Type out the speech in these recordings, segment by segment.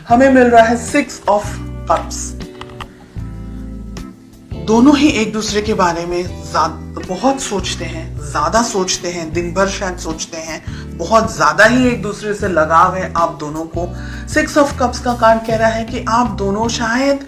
हमें मिल रहा है 6 ऑफ कप्स। दोनों ही एक दूसरे के बारे में बहुत सोचते हैं, ज्यादा सोचते हैं, दिन भर शायद सोचते हैं, बहुत ज्यादा ही एक दूसरे से लगाव है आप दोनों को। 6 ऑफ कप्स का कार्ड कह रहा है कि आप दोनों शायद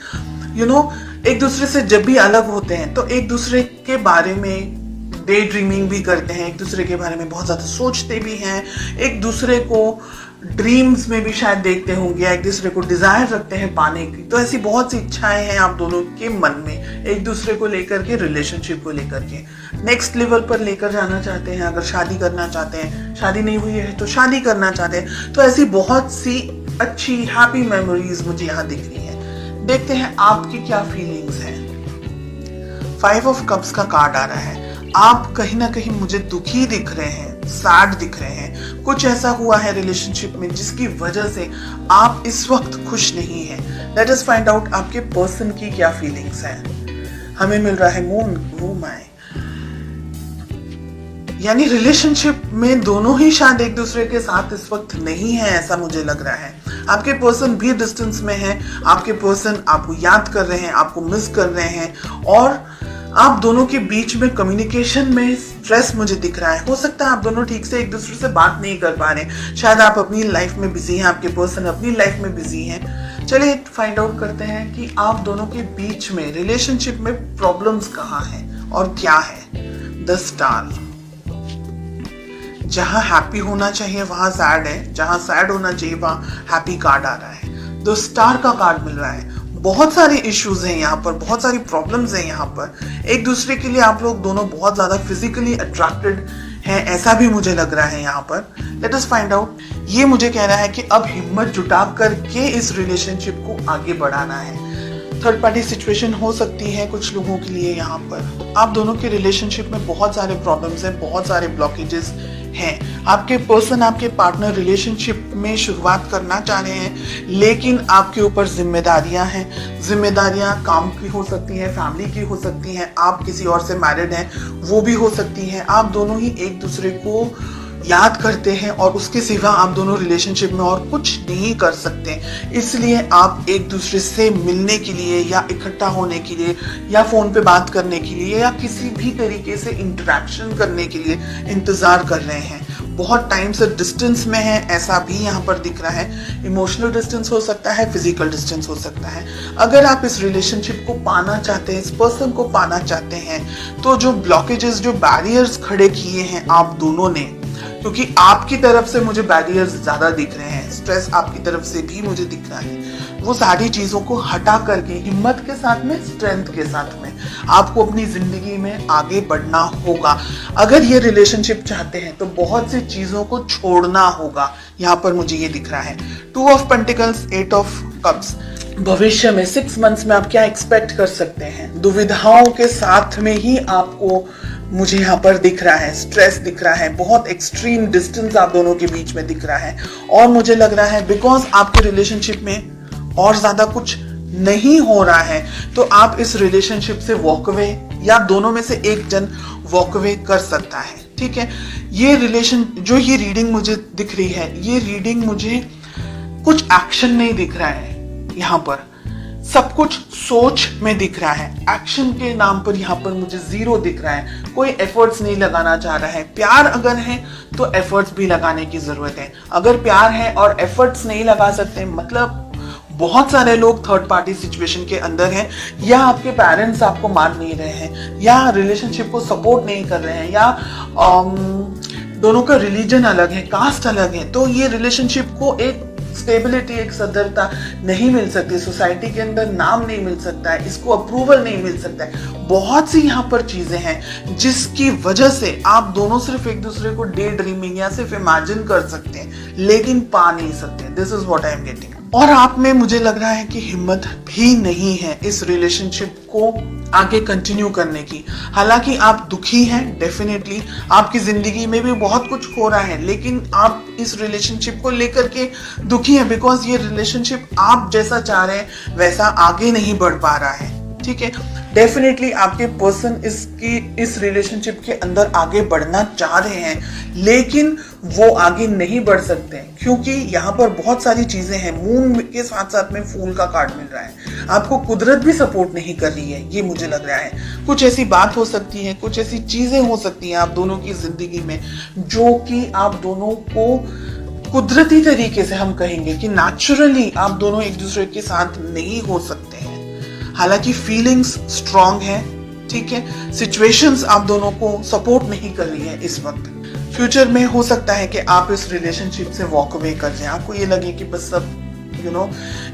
एक दूसरे से जब भी अलग होते हैं तो एक दूसरे के बारे में डे ड्रीमिंग भी करते हैं, एक दूसरे के बारे में बहुत ज्यादा सोचते भी हैं, एक दूसरे को ड्रीम्स में भी शायद देखते होंगे, एक दूसरे को डिजायर रखते हैं पाने की। तो ऐसी बहुत सी इच्छाएं हैं आप दोनों के मन में एक दूसरे को लेकर के, रिलेशनशिप को लेकर के नेक्स्ट लेवल पर लेकर जाना चाहते हैं। अगर शादी करना चाहते हैं, शादी नहीं हुई है तो शादी करना चाहते हैं, तो ऐसी बहुत सी अच्छी हैप्पी मेमोरीज मुझे यहाँ दिख रही है। देखते हैं आपकी क्या फीलिंग्स हैं। 5 ऑफ कप्स का कार्ड आ रहा है। आप कहीं ना कहीं मुझे दुखी दिख रहे हैं, सैड दिख रहे हैं। कुछ ऐसा हुआ है रिलेशनशिप में जिसकी वजह से आप इस वक्त खुश नहीं हैं। लेट अस फाइंड आउट आपके पर्सन की क्या फीलिंग्स हैं। हमें मिल रहा है मून, वो माय, यानी रिलेशनशिप में दोनों ही शायद एक दूसरे के साथ इस वक्त नहीं है, ऐसा मुझे लग रहा है। आपके पर्सन भी डिस्टेंस में है, आपके पर्सन आपको याद कर रहे हैं, आपको मिस कर रहे हैं, और आप दोनों के बीच में कम्युनिकेशन में स्ट्रेस मुझे दिख रहा है। हो सकता है आप दोनों ठीक से एक दूसरे से बात नहीं कर पा रहे, शायद आप अपनी लाइफ में बिजी हैं, आपके पर्सन अपनी लाइफ में बिजी हैं। चलिए फाइंड आउट करते हैं कि आप दोनों के बीच में रिलेशनशिप में प्रॉब्लम्स कहाँ हैं और क्या है। द स्टार, जहां हैप्पी होना चाहिए वहां सैड है, जहां सैड होना चाहिए वहां हैप्पी कार्ड आ रहा है। द स्टार का कार्ड मिल रहा है। बहुत सारे इश्यूज हैं यहाँ पर, बहुत सारी प्रॉब्लम्स हैं यहाँ पर। एक दूसरे के लिए आप लोग दोनों बहुत ज्यादा फिजिकली अट्रैक्टेड हैं, ऐसा भी मुझे लग रहा है यहाँ पर। Let us find out. ये मुझे कह रहा है कि अब हिम्मत जुटा करके इस रिलेशनशिप को आगे बढ़ाना है। थर्ड पार्टी सिचुएशन हो सकती है कुछ लोगों के लिए यहाँ पर। आप दोनों के रिलेशनशिप में बहुत सारे प्रॉब्लम्स हैं, बहुत सारे ब्लॉकेजेस हैं। आपके पर्सन, आपके पार्टनर रिलेशनशिप में शुरुआत करना चाह रहे हैं, लेकिन आपके ऊपर जिम्मेदारियां हैं। जिम्मेदारियां काम की हो सकती हैं, फैमिली की हो सकती हैं, आप किसी और से मैरिड हैं वो भी हो सकती हैं। आप दोनों ही एक दूसरे को याद करते हैं और उसके सिवा आप दोनों रिलेशनशिप में और कुछ नहीं कर सकते। इसलिए आप एक दूसरे से मिलने के लिए या इकट्ठा होने के लिए या फोन पे बात करने के लिए या किसी भी तरीके से इंटरेक्शन करने के लिए इंतजार कर रहे हैं। बहुत टाइम से डिस्टेंस में है, ऐसा भी यहाँ पर दिख रहा है। इमोशनल डिस्टेंस हो सकता है, फिजिकल डिस्टेंस हो सकता है। अगर आप इस रिलेशनशिप को पाना चाहते हैं, इस पर्सन को पाना चाहते हैं, तो जो ब्लॉकेजेस, जो बैरियर्स खड़े किए हैं आप दोनों ने, क्योंकि आपकी तरफ से मुझे बैरियर्स ज्यादा दिख रहे हैं, स्ट्रेस आपकी तरफ से भी मुझे दिख रहा है, वो सारी चीजों को हटा करके हिम्मत के साथ में, स्ट्रेंथ के साथ में आपको अपनी जिंदगी में आगे बढ़ना होगा। अगर ये रिलेशनशिप चाहते हैं तो बहुत सी चीजों को छोड़ना होगा, यहाँ पर मुझे ये दिख रहा है। 2 ऑफ पेंटिकल्स, 8 ऑफ कप्स। भविष्य में 6 मंथ्स में आप क्या एक्सपेक्ट कर सकते हैं? दुविधाओं के साथ में ही आपको मुझे यहाँ पर दिख रहा है, स्ट्रेस दिख रहा है, बहुत एक्सट्रीम डिस्टेंस आप दोनों के बीच में दिख रहा है। और मुझे लग रहा है बिकॉज आपके रिलेशनशिप में और ज्यादा कुछ नहीं हो रहा है, तो आप इस रिलेशनशिप से वॉकअवे, या दोनों में से एक जन वॉकअवे कर सकता है। ठीक है, ये रिलेशन, जो ये रीडिंग मुझे दिख रही है, ये रीडिंग मुझे कुछ एक्शन नहीं दिख रहा है। यहाँ पर सब कुछ सोच में दिख रहा है, एक्शन के नाम पर यहाँ पर मुझे 0 दिख रहा है। कोई एफर्ट्स नहीं लगाना चाह रहा है। प्यार अगर है तो एफर्ट्स भी लगाने की जरूरत है। अगर प्यार है और एफर्ट्स नहीं लगा सकते, मतलब बहुत सारे लोग थर्ड पार्टी सिचुएशन के अंदर हैं, या आपके पेरेंट्स आपको मान नहीं रहे हैं, या रिलेशनशिप को सपोर्ट नहीं कर रहे हैं, या दोनों का रिलीजन अलग है, कास्ट अलग है, तो ये रिलेशनशिप को एक स्टेबिलिटी, एक सदरता नहीं मिल सकती, सोसाइटी के अंदर नाम नहीं मिल सकता है, इसको अप्रूवल नहीं मिल सकता है। बहुत सी यहाँ पर चीजें हैं जिसकी वजह से आप दोनों सिर्फ एक दूसरे को डे ड्रीमिंग या सिर्फ इमेजिन कर सकते हैं, लेकिन पा नहीं सकते। This is what I am getting. और आप में मुझे लग रहा है कि हिम्मत भी नहीं है इस रिलेशनशिप को आगे कंटिन्यू करने की। हालांकि आप दुखी हैं, डेफिनेटली आपकी जिंदगी में भी बहुत कुछ हो रहा है, लेकिन आप इस रिलेशनशिप को लेकर के दुखी हैं बिकॉज ये रिलेशनशिप आप जैसा चाह रहे हैं वैसा आगे नहीं बढ़ पा रहा है। ठीक है, डेफिनेटली आपके पर्सन इस रिलेशनशिप के अंदर आगे बढ़ना चाह रहे हैं, लेकिन वो आगे नहीं बढ़ सकते क्योंकि यहाँ पर बहुत सारी चीजें हैं। मून के साथ साथ में फूल का कार्ड मिल रहा है। आपको कुदरत भी सपोर्ट नहीं कर रही है, ये मुझे लग रहा है। कुछ ऐसी बात हो सकती है, कुछ ऐसी चीजें हो सकती हैं आप दोनों की जिंदगी में जो कि आप दोनों को कुदरती तरीके से, हम कहेंगे कि नेचुरली आप दोनों एक दूसरे के साथ नहीं हो सकते हैं। हालांकि फीलिंग्स स्ट्रांग है, ठीक है, सिचुएशंस आप दोनों को सपोर्ट नहीं कर रही है इस वक्त। फ्यूचर में हो सकता है कि आप इस रिलेशनशिप से वॉक अवे कर जाएं, आपको ये लगे कि बस सब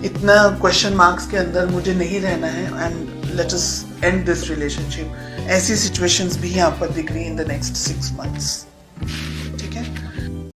इतना क्वेश्चन मार्क्स के अंदर मुझे नहीं रहना है and let us and this relationship. ऐसी सिचुएशंस भी यहाँ पर दिख रही है इन द नेक्स्ट 6 months।